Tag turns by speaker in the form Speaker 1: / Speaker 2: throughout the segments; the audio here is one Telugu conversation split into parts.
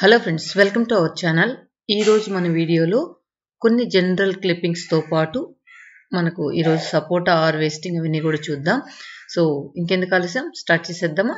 Speaker 1: Hello friends, welcome to our channel. ఈరోజు మన వీడియోలో కొన్ని జనరల్ క్లిప్పింగ్స్తో పాటు మనకు ఈరోజు సపోటా హార్వెస్టింగ్ అవన్నీ కూడా చూద్దాం. సో ఇంకెందుకు ఆలస్యం, స్టార్ట్ చేసేద్దామా?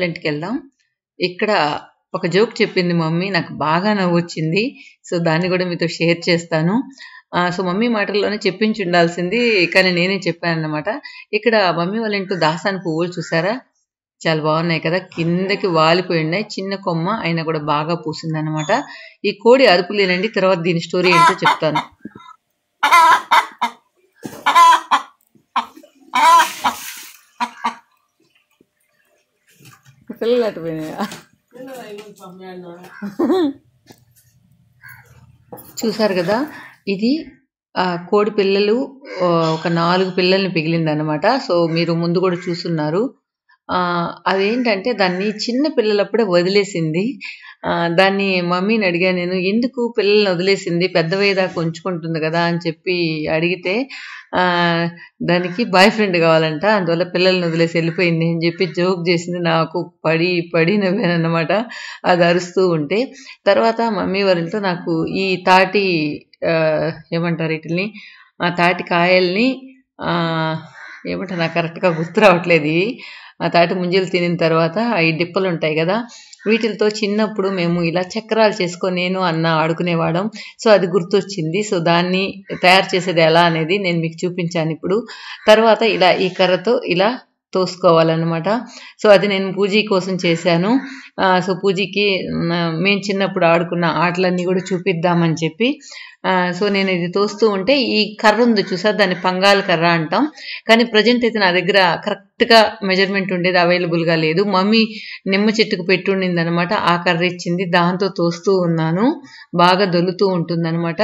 Speaker 1: ఇంటికి వెళ్దాం. ఇక్కడ ఒక జోక్ చెప్పింది మమ్మీ, నాకు బాగా నవ్వొచ్చింది. సో దాన్ని కూడా మీతో షేర్ చేస్తాను. సో మమ్మీ మాటల్లోనే చెప్పించి ఉండాల్సింది, కానీ నేనే చెప్పాను అన్నమాట. ఇక్కడ మమ్మీ వాళ్ళ ఇంట్లో దాసాని పువ్వులు చూసారా, చాలా బాగున్నాయి కదా, కిందకి వాలిపోయి ఉన్నాయి. చిన్న కొమ్మ అయినా కూడా బాగా పూసింది అనమాట. ఈ కోడి అరుపులేనండి, తర్వాత దీని స్టోరీ ఏంటో చెప్తాను. పిల్లలు అటుపోయినాయా చూసారు కదా, ఇది కోడి పిల్లలు ఒక 4 పిల్లల్ని పిగిలింది అనమాట. సో మీరు ముందు కూడా చూస్తున్నారు. అదేంటంటే దాన్ని చిన్న పిల్లలప్పుడే వదిలేసింది. దాన్ని మమ్మీని అడిగా నేను, ఎందుకు పిల్లల్ని వదిలేసింది, పెద్దవయ్యేదాకా ఉంచుకుంటుంది కదా అని చెప్పి అడిగితే దానికి బాయ్ ఫ్రెండ్ కావాలంట, అందువల్ల పిల్లల్ని వదిలేసి వెళ్ళిపోయింది అని చెప్పి జోక్ చేసింది. నాకు పడి నవ్వానన్నమాట అది అరుస్తూ ఉంటే. తర్వాత మమ్మీ వారితో నాకు ఈ తాటి ఏమంటారు వీటిని, ఆ తాటి కాయల్ని ఏమంటారు, నాకు కరెక్ట్గా గుర్తు రావట్లేదు. ఆ తాటి ముంజలు తినిన తర్వాత ఈ డిప్పలు ఉంటాయి కదా, వీటితో చిన్నప్పుడు మేము ఇలా చక్రాలు చేసుకొని నేను అన్న ఆడుకునేవాళ్ళం. సో అది గుర్తొచ్చింది. సో దాన్ని తయారు చేసేది ఎలా అనేది నేను మీకు చూపించాను ఇప్పుడు. తర్వాత ఇలా ఈ కర్రతో ఇలా తోసుకోవాలన్నమాట. సో అది నేను పూజీ కోసం చేశాను. సో పూజీకి మేము చిన్నప్పుడు ఆడుకున్న ఆటలన్నీ కూడా చూపిద్దామని చెప్పి సో నేను ఇది తోస్తూ ఉంటే ఈ కర్ర ఉంది చూసారు, దాన్ని పంగాల కర్ర అంటాం. కానీ ప్రజెంట్ అయితే నా దగ్గర కరెక్ట్గా మెజర్మెంట్ ఉండేది అవైలబుల్గా లేదు. మమ్మీ నిమ్మ చెట్టుకు పెట్టుండింది అనమాట, ఆ కర్ర ఇచ్చింది, దాంతో తోస్తూ ఉన్నాను. బాగా దొలుతూ ఉంటుంది అనమాట.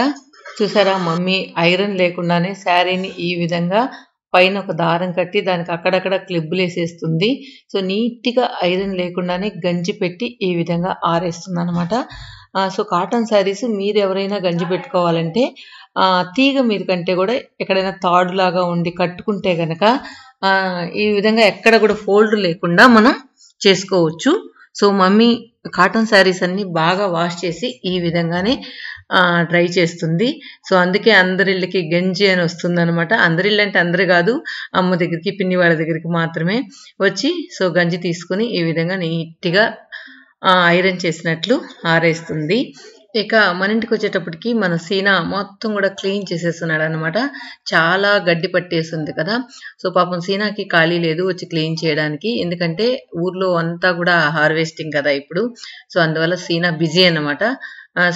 Speaker 1: చూసారా, మమ్మీ ఐరన్ లేకుండానే శారీని ఈ విధంగా పైన ఒక దారం కట్టి దానికి అక్కడక్కడ క్లిబ్బులు వేసేస్తుంది. సో నీట్గా ఐరన్ లేకుండానే గంజి పెట్టి ఈ విధంగా ఆరేస్తుంది అనమాట. సో కాటన్ శారీస్ మీరు ఎవరైనా గంజి పెట్టుకోవాలంటే తీగ మీద కంటే కూడా ఎక్కడైనా తాడులాగా ఉండి కట్టుకుంటే కనుక ఈ విధంగా ఎక్కడ కూడా ఫోల్డ్ లేకుండా మనం చేసుకోవచ్చు. సో మమ్మీ కాటన్ శారీస్ అన్ని బాగా వాష్ చేసి ఈ విధంగానే ట్రై చేస్తుంది. సో అందుకే అందరిళ్ళకి గంజి అని వస్తుంది అనమాట. అందరిళ్ళు అంటే అందరు కాదు, అమ్మ దగ్గరికి పిన్ని వాళ్ళ దగ్గరికి మాత్రమే వచ్చి సో గంజి తీసుకుని ఈ విధంగా నీట్గా ఐరన్ చేసినట్లు ఆరేస్తుంది. ఇక మన ఇంటికి వచ్చేటప్పటికి మన సీనా మొత్తం కూడా క్లీన్ చేసేస్తున్నాడు అనమాట. చాలా గడ్డి పట్టేస్తుంది కదా. సో పాపం సీనాకి ఖాళీ లేదు వచ్చి క్లీన్ చేయడానికి, ఎందుకంటే ఊర్లో అంతా కూడా హార్వెస్టింగ్ కదా ఇప్పుడు. సో అందువల్ల సీనా బిజీ అన్నమాట.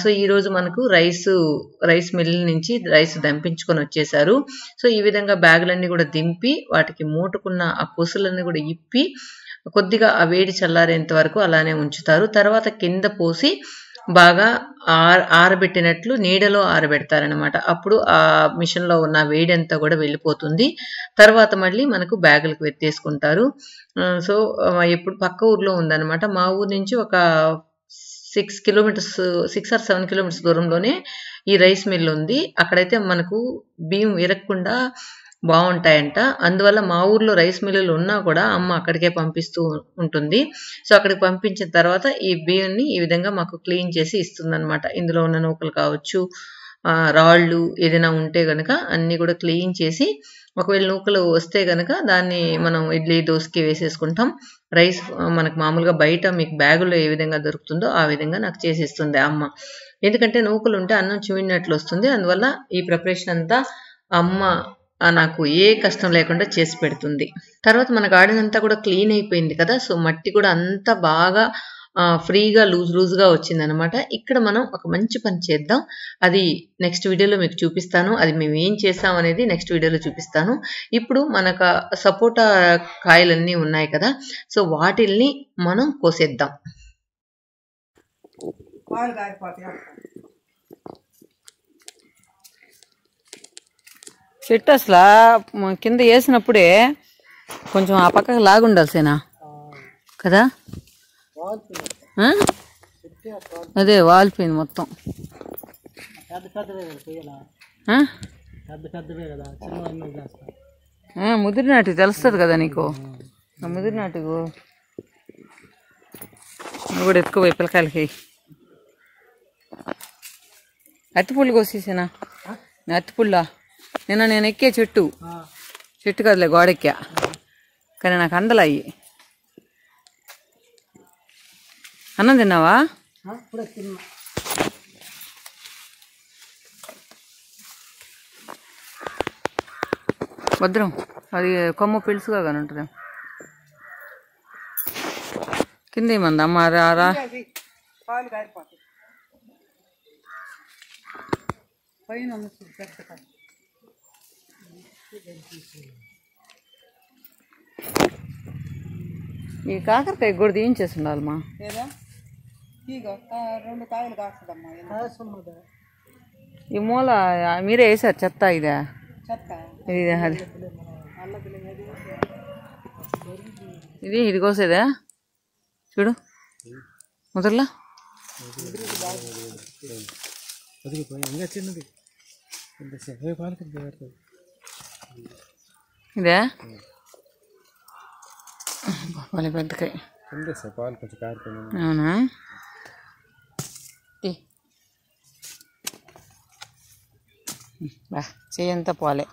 Speaker 1: సో ఈరోజు మనకు రైస్ మిల్ నుంచి రైస్ దంపించుకొని వచ్చేసారు. సో ఈ విధంగా బ్యాగులన్నీ కూడా దింపి వాటికి మూటుకున్న ఆ కొసులన్నీ కూడా ఇప్పి కొద్దిగా ఆ వేడి చల్లారేంత వరకు అలానే ఉంచుతారు. తర్వాత కింద పోసి బాగా ఆరబెట్టినట్లు నీడలో ఆరబెడతారనమాట. అప్పుడు ఆ మిషన్లో ఉన్న వేడి అంతా కూడా వెళ్ళిపోతుంది. తర్వాత మళ్ళీ మనకు బ్యాగులకు వెత్తేసుకుంటారు. సో ఎప్పుడు పక్క ఊర్లో ఉందన్నమాట. మా ఊరు నుంచి ఒక 6 or 7 కిలోమీటర్స్ దూరంలోనే ఈ రైస్ మిల్ ఉంది. అక్కడైతే మనకు బియ్యం విరగకుండా బాగుంటాయంట. అందువల్ల మా ఊర్లో రైస్ మిల్లులు ఉన్నా కూడా అమ్మ అక్కడికే పంపిస్తూ ఉంటుంది. సో అక్కడికి పంపించిన తర్వాత ఈ బియ్యాన్ని ఈ విధంగా మాకు క్లీన్ చేసి ఇస్తుందన్నమాట. ఇందులో ఉన్న నూకలు కావచ్చు, రాళ్ళు ఏదైనా ఉంటే కనుక అన్నీ కూడా క్లీన్ చేసి, ఒకవేళ నూకలు వస్తే కనుక దాన్ని మనం ఇడ్లీ దోసకి వేసేసుకుంటాం. రైస్ మనకు మామూలుగా బయట మీకు బ్యాగులో ఏ విధంగా దొరుకుతుందో ఆ విధంగా నాకు చేసిస్తుంది అమ్మ. ఎందుకంటే నూకలు ఉంటే అన్నం చూయినట్లు వస్తుంది. అందువల్ల ఈ ప్రిపరేషన్ అంతా అమ్మ నాకు ఏ కష్టం లేకుండా చేసి పెడుతుంది. తర్వాత మన గార్డెన్ అంతా కూడా క్లీన్ అయిపోయింది కదా. సో మట్టి కూడా అంతా బాగా ఫ్రీగా లూజ్గా వచ్చిందనమాట. ఇక్కడ మనం ఒక మంచి పని చేద్దాం. అది నెక్స్ట్ వీడియోలో మీకు చూపిస్తాను. అది మేము ఏం చేసాం అనేది నెక్స్ట్ వీడియోలో చూపిస్తాను. ఇప్పుడు మనకు సపోటా కాయలన్నీ ఉన్నాయి కదా, సో వాటిల్ని మనం కోసేద్దాం.
Speaker 2: చెట్టు అసలు కింద వేసినప్పుడే కొంచెం ఆ పక్కకు లాగుండాల్సేనా కదా, అదే వాలిపోయింది మొత్తం. ముదిరినాటికి తెలుస్తుంది కదా నీకు, ముదిరినాటికు నువ్వు కూడా ఎత్తుకుపోయి పిల్లకాయలకి. అత్తిపుల్లు కోసేసానా, అత్తిపుల్లా నేను ఎక్కే చెట్టు కదలే గోడెక్కా, కానీ నాకు అందలయ్యి. అన్నం తిన్నావా? భద్రం అది కొమ్మ పిలుసుగా కానీ ఉంటుంది కింద ఏమంది అమ్మ రా. ఈ కాకరకాయ కూడా తీయించేసి ఉండాలమ్మా. ఈ మూల మీరే వేసారు చెత్త, ఇదే ఇది కోసేదా చూడు ముదర్లా. ఇదే వాళ్ళ పెద్దకాయ అవునా, బా చెయ్యంతా పోలే.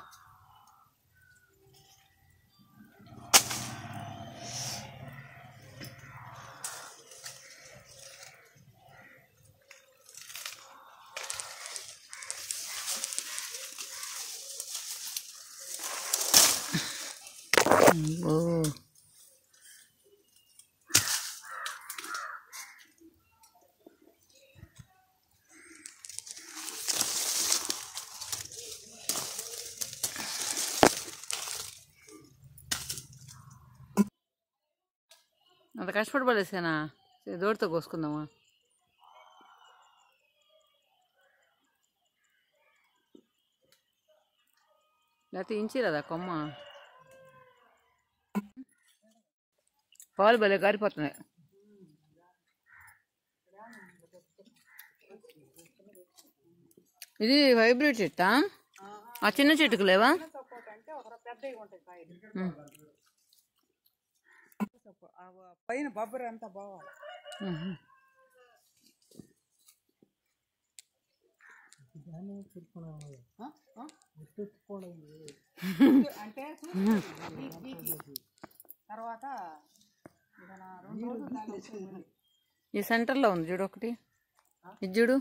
Speaker 2: అంత కష్టపడి పడేసానా, దోడితో కోసుకుందామా. లేకపోతే ఇంచిరాదా కొమ్మ, పాలు భలే గారిపోతున్నాయి. ఇది హైబ్రిడ్ చెట్టా, ఆ చిన్న చెట్టుకు లేవా?
Speaker 3: పైన బొబ్బరి అంతా బావాలి. అంటే తర్వాత
Speaker 2: ఈ సెంటర్లో ఉంది చూడు ఒకటి, ఇది చూడు,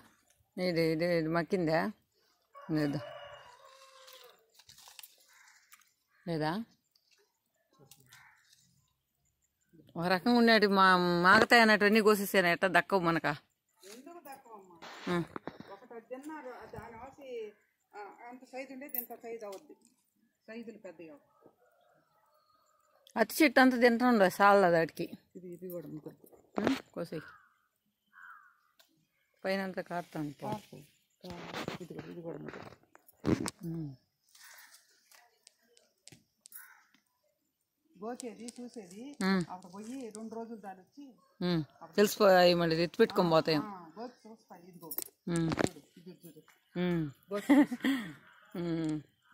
Speaker 2: ఇది ఇది ఇది మక్కిందా లేదా లేదా ఒక రకంగా ఉండేటి మాగతాయి అన్నట్టు అన్నీ కోసేసాను, ఎట్టా దక్కవు మనక. అతి చెట్టు అంతా తింటుండ సాల దాటికి. ఇది కూడా కోసేయి పైన అంతా కారుతాను. ఇది కూడా
Speaker 3: గోచేది చూసేది, అక్కడ పోయి 2 రోజులు దాని వచ్చి
Speaker 2: తెలిసిపోయి మళ్ళీ ఎత్తి పెట్టుకొని పోతాయి.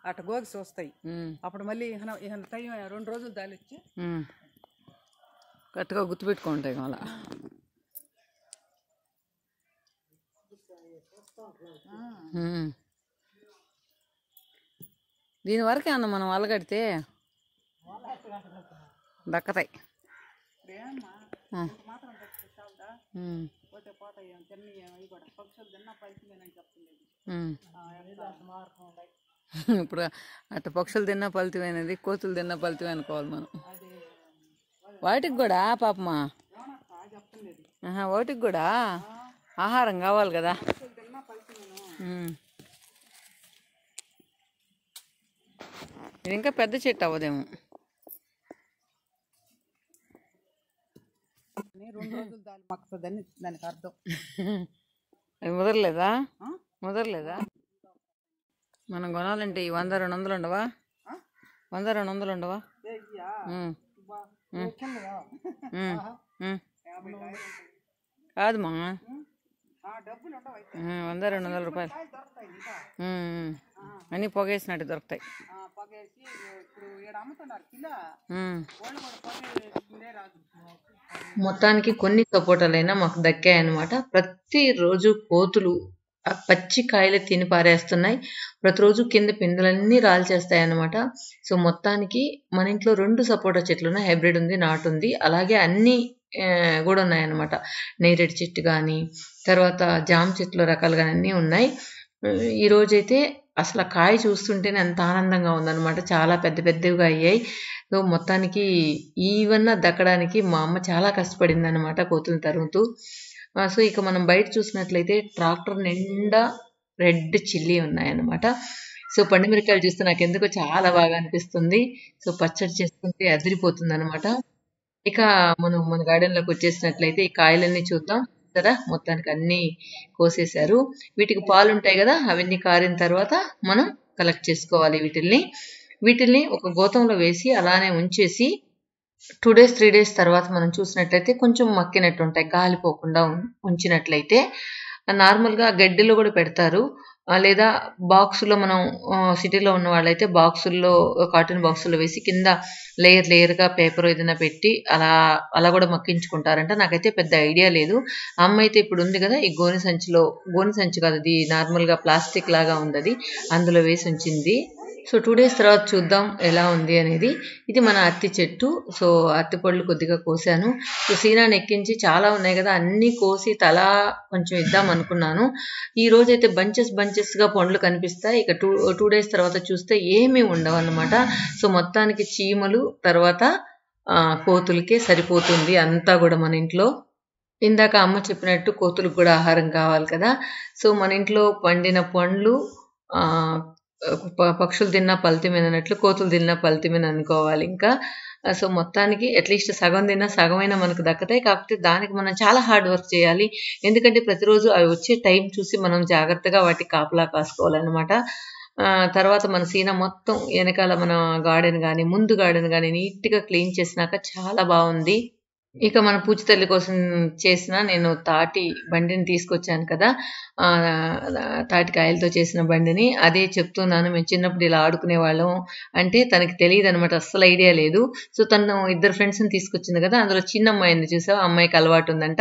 Speaker 3: అట్ట గోగి చూస్తాయి. అప్పుడు మళ్ళీ టైం 2 రోజులు దాని వచ్చి
Speaker 2: కరెక్ట్గా గుర్తుపెట్టుకుంటాయి మళ్ళా. దీని వరకే అన్న మనం అలగడితే దక్కతాయి. ఇప్పుడు అట్ట పక్షులు తిన్నా ఫలితమైనది, కోతులు తిన్నా ఫలితమే అనుకోవాలి మనం. వాటికి కూడా పాపమా వాటికి కూడా ఆహారం కావాలి కదా. ఇది ఇంకా పెద్ద చెట్టు అవ్వదేమో.
Speaker 3: 2 రోజులు దాని మక్కుతుందని దానికి అర్థం.
Speaker 2: అది ముదరలేదా? మనం కొనాలంటే 100-200 ఉండవా? 100-200 ఉండవా? కాదు మా 100-200 రూపాయలు అన్నీ పొగేసినట్టు దొరుకుతాయి.
Speaker 1: మొత్తానికి కొన్ని సపోటాలైనా మాకు దక్కాయన్నమాట. ప్రతిరోజు కోతులు ఆ పచ్చి కాయలు తిని పారేస్తున్నాయి. ప్రతిరోజు కింద పిందెలన్నీ రాల్చేస్తాయి అన్నమాట. సో మొత్తానికి మన ఇంట్లో 2 సపోటా చెట్లు ఉన్నాయి. హైబ్రిడ్ ఉంది, నాటు ఉంది. అలాగే అన్నీ కూడా ఉన్నాయన్నమాట. నేరేడు చెట్టు కానీ, తర్వాత జామ చెట్లు రకాలు కానీ అన్నీ ఉన్నాయి. ఈరోజైతే అసలు ఆ కాయ చూస్తుంటేనే అంత ఆనందంగా ఉందన్నమాట. చాలా పెద్ద పెద్దవిగా అయ్యాయి. సో మొత్తానికి ఈవన్న దక్కడానికి మా అమ్మ చాలా కష్టపడింది అనమాట కోతులు తరుగుతూ. సో ఇక మనం బయట చూసినట్లయితే ట్రాక్టర్ నిండా రెడ్ చిల్లీ ఉన్నాయన్నమాట. సో పండుమిరకాయలు చూస్తే నాకు ఎందుకో చాలా బాగా అనిపిస్తుంది. సో పచ్చడి చేసుకుంటే అదిరిపోతుంది అనమాట. ఇక మనం మన గార్డెన్లోకి వచ్చేసినట్లయితే ఈ కాయలన్నీ చూద్దాం కదా. మొత్తానికి అన్నీ కోసేశారు. వీటికి పాలు ఉంటాయి కదా, అవన్నీ కారిన తర్వాత మనం కలెక్ట్ చేసుకోవాలి వీటిల్ని ఒక గోతంలో వేసి అలానే ఉంచేసి 2 days 3 days తర్వాత మనం చూసినట్లయితే కొంచెం మక్కినట్టు ఉంటాయి. గాలిపోకుండా ఉంచినట్లయితే నార్మల్గా గడ్డిలో కూడా పెడతారు. లేదా బాక్సులో మనం సిటీలో ఉన్న వాళ్ళైతే బాక్సుల్లో కాటన్ బాక్సుల్లో వేసి కింద లేయర్గా పేపర్ ఏదైనా పెట్టి అలా కూడా మక్కించుకుంటారంట. నాకైతే పెద్ద ఐడియా లేదు. అమ్మ అయితే ఇప్పుడు ఉంది కదా ఈ గోని సంచి కాదు, అది నార్మల్గా ప్లాస్టిక్ లాగా ఉంది, అది అందులో వేసి ఉంచింది. సో 2 days తర్వాత చూద్దాం ఎలా ఉంది అనేది. ఇది మన అత్తి చెట్టు. సో అత్తి పళ్ళు కొద్దిగా కోసాను. సో సీనాన్ని ఎక్కించి చాలా ఉన్నాయి కదా అన్నీ కోసి తలా కొంచెం ఇద్దాం అనుకున్నాను. ఈ రోజైతే బంచెస్గా పండ్లు కనిపిస్తాయి. ఇక 2 days తర్వాత చూస్తే ఏమీ ఉండవు అన్నమాట. సో మొత్తానికి చీమలు తర్వాత కోతులకే సరిపోతుంది అంతా కూడా మన ఇంట్లో. ఇందాక అమ్మ చెప్పినట్టు కోతులకు కూడా ఆహారం కావాలి కదా. సో మన ఇంట్లో పండిన పండ్లు పక్షులు తిన్నా ఫలితమేన అన్నట్లు కోతులు తిన్నా ఫలితమేన అనుకోవాలి. ఇంకా సో మొత్తానికి అట్లీస్ట్ సగం తిన్నా సగమైనా మనకు దక్కుతాయి. కాకపోతే దానికి మనం చాలా హార్డ్ వర్క్ చేయాలి. ఎందుకంటే ప్రతిరోజు అవి వచ్చే టైం చూసి మనం జాగ్రత్తగా వాటికి కాపలా కాసుకోవాలన్నమాట. తర్వాత మన సీన మొత్తం వెనకాల మన గార్డెన్ కానీ ముందు గార్డెన్ కానీ నీట్గా క్లీన్ చేసినాక చాలా బాగుంది. ఇక మన పూచితల్లి కోసం చేసిన నేను తాటి బండిని తీసుకొచ్చాను కదా, తాటి కాయలతో చేసిన బండిని. అదే చెప్తున్నాను, మేము చిన్నప్పుడు ఇలా ఆడుకునే వాళ్ళం అంటే తనకి తెలియదు అనమాట, అస్సలు ఐడియా లేదు. సో తను 2 ఫ్రెండ్స్ని తీసుకొచ్చింది కదా, అందులో చిన్న అమ్మాయిని చూసావు, అమ్మాయికి అలవాటు ఉందంట.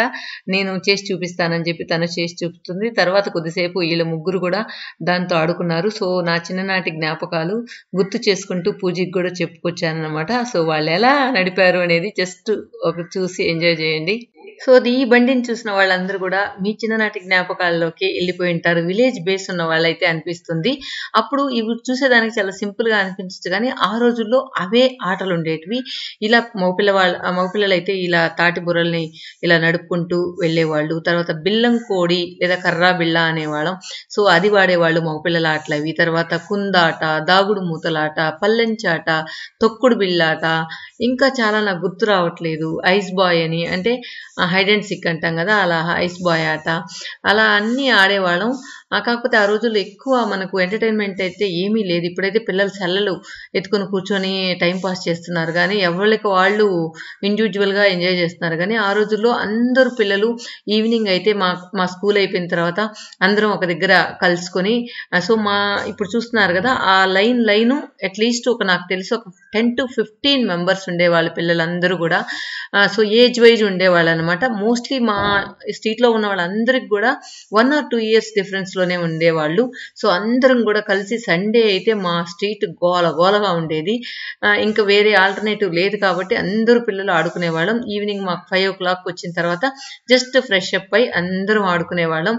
Speaker 1: నేను చేసి చూపిస్తానని చెప్పి తను చేసి చూపుతుంది. తర్వాత కొద్దిసేపు వీళ్ళ ముగ్గురు కూడా దాంతో ఆడుకున్నారు. సో నా చిన్ననాటి జ్ఞాపకాలు గుర్తు చేసుకుంటూ పూజకి కూడా చెప్పుకొచ్చాను అనమాట. సో వాళ్ళు ఎలా నడిపారు అనేది జస్ట్ ఒక చూసి ఎంజాయ్ చేయండి. సో ఈ బండిని చూసిన వాళ్ళందరూ కూడా మీ చిన్ననాటి జ్ఞాపకాల్లోకి వెళ్ళిపోయి ఉంటారు. విలేజ్ బేస్ ఉన్న వాళ్ళైతే అనిపిస్తుంది. అప్పుడు ఇవి చూసేదానికి చాలా సింపుల్గా అనిపించచ్చు, కానీ ఆ రోజుల్లో అవే ఆటలు ఉండేటివి. ఇలా మగపిల్లలు అయితే ఇలా తాటి బుర్రల్ని ఇలా నడుపుకుంటూ వెళ్ళేవాళ్ళు. తర్వాత బిల్లం కోడి లేదా కర్రా బిళ్ళ అనేవాళ్ళం. సో అది వాడేవాళ్ళు మగపిల్లల ఆటలు అవి. తర్వాత కుందాట, దాగుడు మూతలాట, పల్లెంచాట, తొక్కుడు బిళ్ళాట, ఇంకా చాలా నాకు గుర్తు రావట్లేదు. ఐస్ బాయ్ అని, అంటే హైడ్ అండ్ సిక్ అంటాం కదా, అలా ఐస్ బాయ్ ఆట, అలా అన్నీ ఆడేవాళ్ళం. కాకపోతే ఆ రోజుల్లో ఎక్కువ మనకు ఎంటర్టైన్మెంట్ అయితే ఏమీ లేదు. ఇప్పుడైతే పిల్లలు సెల్లలు ఎత్తుకొని కూర్చొని టైం పాస్ చేస్తున్నారు, కానీ ఎవరికి వాళ్ళు ఇండివిజువల్గా ఎంజాయ్ చేస్తున్నారు. కానీ ఆ రోజుల్లో అందరూ పిల్లలు ఈవినింగ్ అయితే మా స్కూల్ అయిపోయిన తర్వాత అందరం ఒక దగ్గర కలుసుకొని, సో ఇప్పుడు చూస్తున్నారు కదా ఆ లైను అట్లీస్ట్ నాకు తెలిసి ఒక 10 to 15 మెంబర్స్ ఉండేవాళ్ళు పిల్లలందరూ కూడా. సో ఏజ్ వైజ్ ఉండేవాళ్ళు అనమాట. మోస్ట్లీ మా స్ట్రీట్లో ఉన్న వాళ్ళందరికి కూడా 1 or 2 years డిఫరెన్స్ లోనే ఉండేవాళ్ళు. సో అందరం కూడా కలిసి సండే అయితే మా స్ట్రీట్ గోలగా ఉండేది. ఇంకా వేరే ఆల్టర్నేటివ్ లేదు కాబట్టి అందరూ పిల్లలు ఆడుకునేవాళ్ళం. ఈవినింగ్ మాకు 5 o'clock వచ్చిన తర్వాత జస్ట్ ఫ్రెష్ అప్ అయి అందరం ఆడుకునేవాళ్ళం.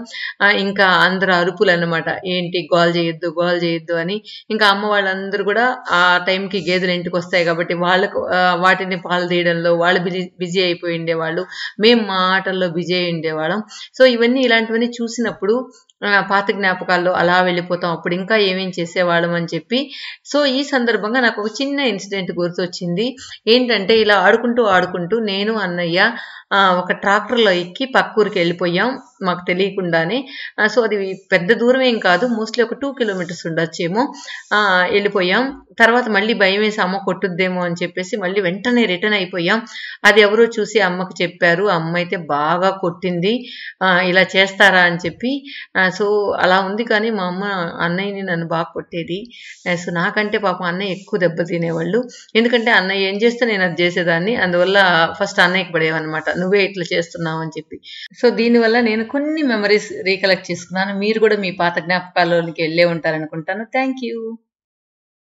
Speaker 1: ఇంకా అందరు అరుపులు అన్నమాట, ఏంటి గోల్ చేయొద్దు అని. ఇంకా అమ్మ వాళ్ళందరూ కూడా ఆ టైంకి గేదెలు ఇంటికి వస్తాయి కాబట్టి వాళ్ళకు వాటిని పాలు తీయడంలో వాళ్ళు బిజీ అయిపోయి ఉండేవాళ్ళు. మేము మా ఆటల్లో బిజీ అయి ఉండేవాళ్ళం. సో ఇలాంటివన్నీ చూసినప్పుడు పాత జ్ఞాపకాల్లో అలా వెళ్ళిపోతాం, అప్పుడు ఇంకా ఏమేం చేసేవాళ్ళం అని చెప్పి. సో ఈ సందర్భంగా నాకు ఒక చిన్న ఇన్సిడెంట్ గుర్తొచ్చింది. ఏంటంటే ఇలా ఆడుకుంటూ నేను అన్నయ్య ఒక ట్రాక్టర్లో ఎక్కి పక్క ఊరికి వెళ్ళిపోయాం మాకు తెలియకుండానే. సో అది పెద్ద దూరం ఏం కాదు, మోస్ట్లీ ఒక 2 kilometers ఉండొచ్చేమో. వెళ్ళిపోయాం. తర్వాత మళ్ళీ భయం వేసి అమ్మ కొట్టుద్దేమో అని చెప్పేసి మళ్ళీ వెంటనే రిటర్న్ అయిపోయాం. అది ఎవరో చూసి అమ్మకి చెప్పారు. అమ్మ అయితే బాగా కొట్టింది, ఇలా చేస్తారా అని చెప్పి. సో అలా ఉంది. కానీ మా అమ్మ అన్నయ్యని నన్ను బాగా కొట్టేది. సో నాకంటే పాపం అన్నయ్య ఎక్కువ దెబ్బ తినేవాళ్ళు. ఎందుకంటే అన్నయ్య ఏం చేస్తే నేను అది చేసేదాన్ని. అందువల్ల ఫస్ట్ అన్నయ్యకి పడేవన్నమాట, నువ్వే ఇట్లా చేస్తున్నావు అని చెప్పి. సో దీనివల్ల నేను కొన్ని మెమరీస్ రీకలెక్ట్ చేసుకున్నాను. మీరు కూడా మీ పాత జ్ఞాపకాల్లోనికి వెళ్ళే ఉంటారనుకుంటాను. Thank you.